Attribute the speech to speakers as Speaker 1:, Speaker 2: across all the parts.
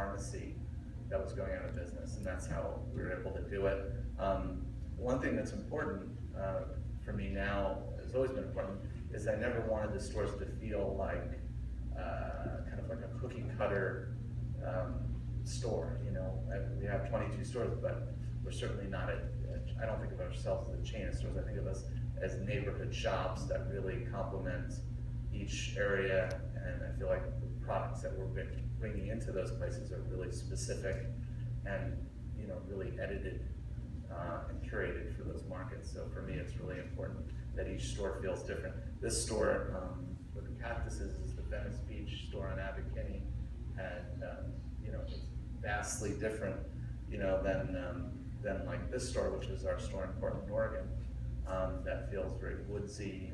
Speaker 1: pharmacy that was going out of business, and that's how we were able to do it. One thing that's important for me now, has always been important, is I never wanted the stores to feel like kind of like a cookie cutter store. You know, we have 22 stores, but we're certainly not I don't think of ourselves as a chain of stores. I think of us as neighborhood shops that really complement each area, and I feel like the products that we're bringing into those places are really specific and, you know, really edited and curated for those markets. So for me, it's really important that each store feels different. This store with the cactuses is the Venice Beach store on Abercrombie, and you know, it's vastly different, you know, than like this store, which is our store in Portland, Oregon, that feels very woodsy,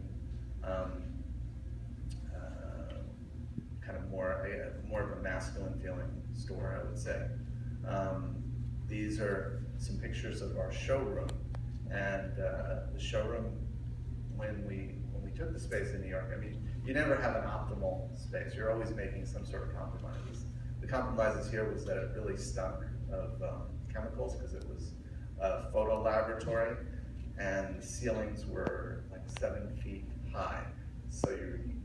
Speaker 1: kind of more of a masculine feeling store, I would say. These are some pictures of our showroom, and the showroom, when we took the space in New York, I mean, you never have an optimal space. You're always making some sort of compromises. The compromises here was that it really stunk of chemicals because it was a photo laboratory, and the ceilings were like 7 feet high. So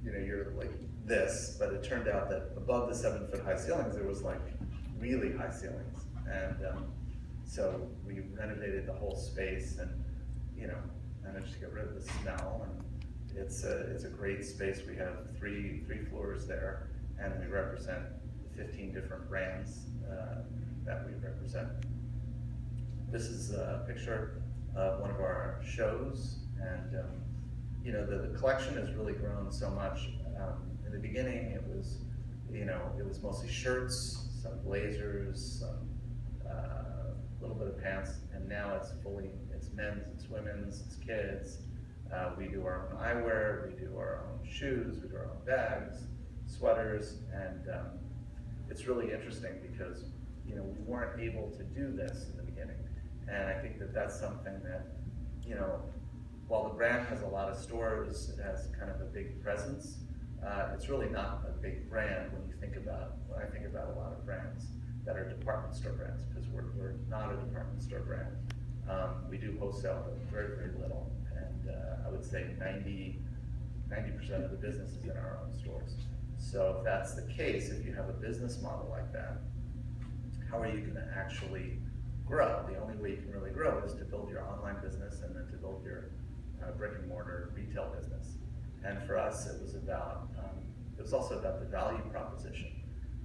Speaker 1: you're like this, but it turned out that above the 7-foot high ceilings, there was like really high ceilings. And so we renovated the whole space and, you know, managed to get rid of the smell. And it's a great space. We have three floors there, and we represent 15 different brands that we represent. This is a picture of one of our shows, and you know, the collection has really grown so much. In the beginning, it was, you know, it was mostly shirts, some blazers, some little bit of pants, and now it's men's, it's women's, it's kids. We do our own eyewear, we do our own shoes, we do our own bags, sweaters, and it's really interesting because, you know, we weren't able to do this in the beginning, and I think that that's something that, you know, while the brand has a lot of stores, it has kind of a big presence. It's really not a big brand when I think about a lot of brands that are department store brands, because we're not a department store brand. We do wholesale, but very, very little, and I would say 90% of the business is in our own stores. So if that's the case, if you have a business model like that, how are you going to actually grow? The only way you can really grow is to build your online business and then to build your brick and mortar retail business. And for us, it was also about the value proposition.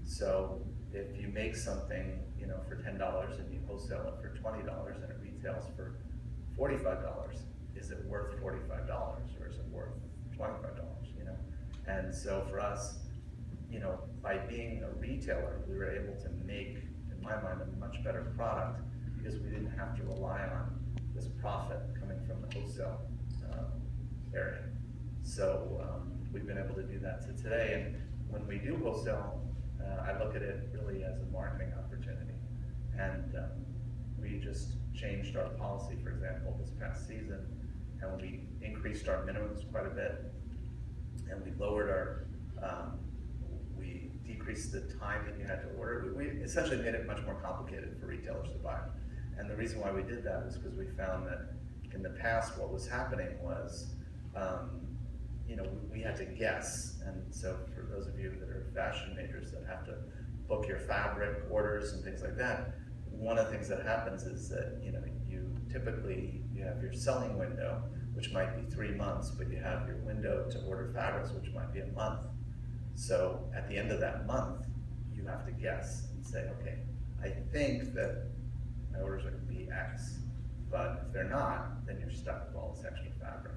Speaker 1: So if you make something, you know, for $10 and you wholesale it for $20 and it retails for $45, is it worth $45 or is it worth $25? You know, and so for us, you know, by being a retailer, we were able to make, in my mind, a much better product because we didn't have to rely on this profit coming from the wholesale area. So we've been able to do that to today. And when we do wholesale, I look at it really as a marketing opportunity. And we just changed our policy, for example, this past season, and we increased our minimums quite a bit, and we lowered our, we decreased the time that you had to order. We essentially made it much more complicated for retailers to buy. And the reason why we did that was because we found that in the past what was happening was, you know, we had to guess. And so for those of you that are fashion majors that have to book your fabric orders and things like that, one of the things that happens is that, you know, you have your selling window, which might be 3 months, but you have your window to order fabrics, which might be a month. So at the end of that month, you have to guess and say, okay, I think that my orders are going to be X, but if they're not, then you're stuck with all this extra fabric,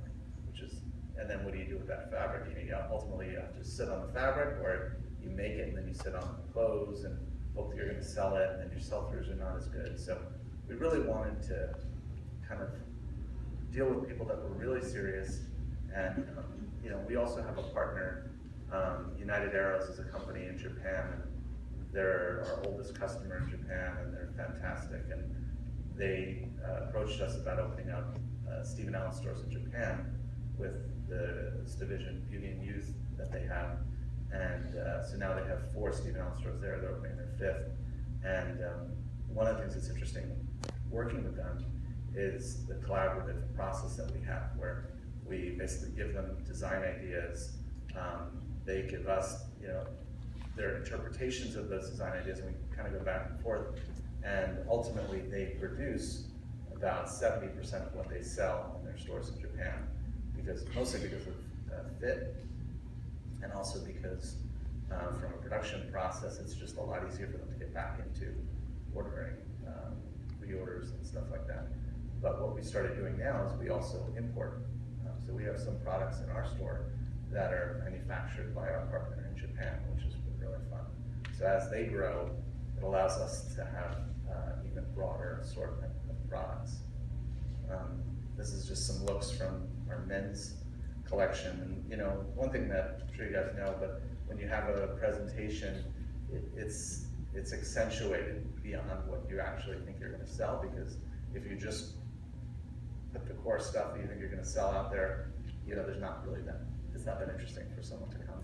Speaker 1: and then what do you do with that fabric? Ultimately, you have to sit on the fabric, or you make it and then you sit on the clothes and hope that you're going to sell it, and then your sell-throughs are not as good. So we really wanted to kind of deal with people that were really serious. And you know, we also have a partner, United Arrows is a company in Japan, and they're our oldest customer in Japan, and they're fantastic. And they approached us about opening up Stephen Allen stores in Japan with this division, Beauty and Youth, that they have. And so now they have 4 Stephen Allen stores there. They're opening their 5th. And one of the things that's interesting working with them is the collaborative process that we have, where we basically give them design ideas. They give us, their interpretations of those design ideas, and we kind of go back and forth. And ultimately, they produce about 70% of what they sell in their stores in Japan, mostly because of fit, and also because from a production process, it's just a lot easier for them to get back into ordering reorders and stuff like that. But what we started doing now is we also import. So we have some products in our store that are manufactured by our partner in Japan, which is really fun. So as they grow, it allows us to have even broader assortment of products. This is just some looks from our men's collection. And one thing that I'm sure you guys know, but when you have a presentation, it's accentuated beyond what you actually think you're going to sell, because if you just put the core stuff that you think you're going to sell out there, there's not really it's not that interesting for someone to come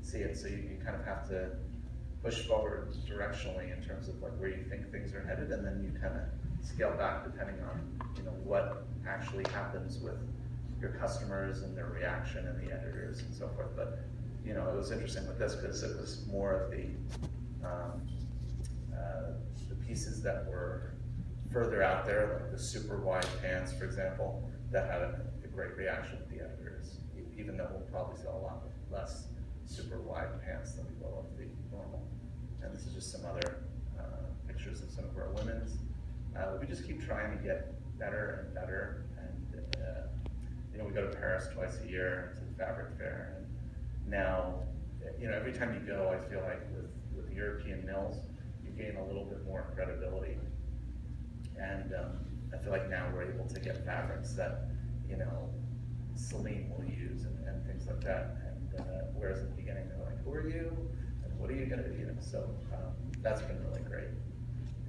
Speaker 1: see it. So you kind of have to push forward directionally in terms of like where you think things are headed, and then you kind of scale back depending on what actually happens with your customers and their reaction and the editors and so forth. But it was interesting with this because it was more of the pieces that were further out there, like the super wide pants, for example, that had a great reaction with the editors, even though we'll probably sell a lot less super wide pants than we will of the normal. And this is just some other pictures of some of our women's. We just keep trying to get better and better. And we go to Paris twice a year to the fabric fair. And now, every time you go, I feel like with the European mills, you gain a little bit more credibility. And I feel like now we're able to get fabrics that, Celine will use and things like that. And whereas at the beginning they're like, who are you? And what are you gonna do? So that's been really great.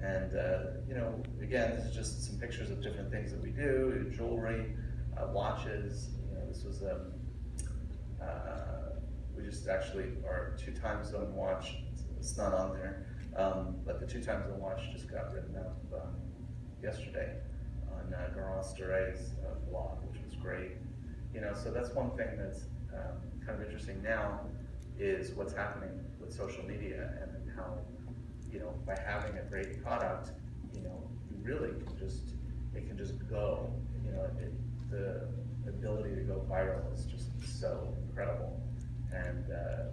Speaker 1: And again, this is just some pictures of different things that we do, jewelry, watches. This was we just actually, our 2 time zone watch, it's not on there, but the 2 time zone watch just got written up yesterday on Garance Duré's blog, which was great. So that's one thing that's kind of interesting now, is what's happening with social media and how, by having a great product, you really can it can just go. The ability to go viral is just so incredible. And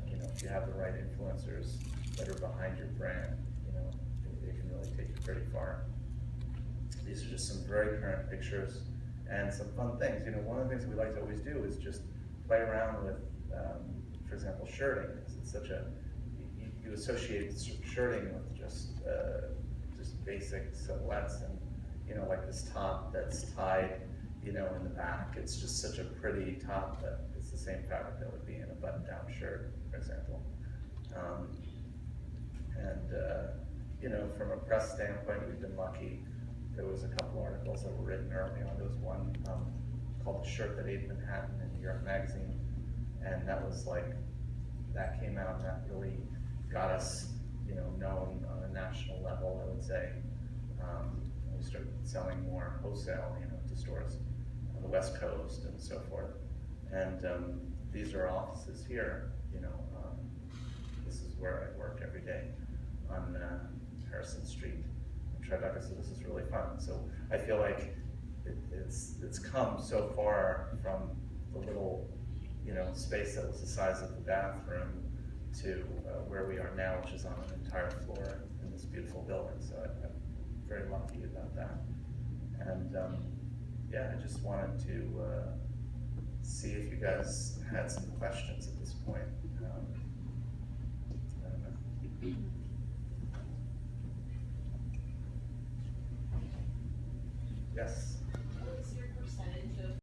Speaker 1: if you have the right influencers that are behind your brand, it can really take you pretty far. These are just some very current pictures and some fun things. One of the things we like to always do is just play around with, for example, shirting. It's such you associate shirting with just basic silhouettes, and like this top that's tied, in the back. It's just such a pretty top that it's the same fabric that would be in a button-down shirt, for example. From a press standpoint, we've been lucky. There was a couple articles that were written early on. There was one called "The Shirt That Ate Manhattan" in New York Magazine, and that came out, and that really got us, known on a national level, I would say. We started selling more wholesale, to stores on the West Coast and so forth. And these are offices here. This is where I work every day on Harrison Street in Tribeca. So this is really fun. So I feel like it's come so far from the little space that was the size of the bathroom to where we are now, which is on an entire floor in this beautiful building. So I'm very lucky about that. And yeah, I just wanted to see if you guys had some questions at this point.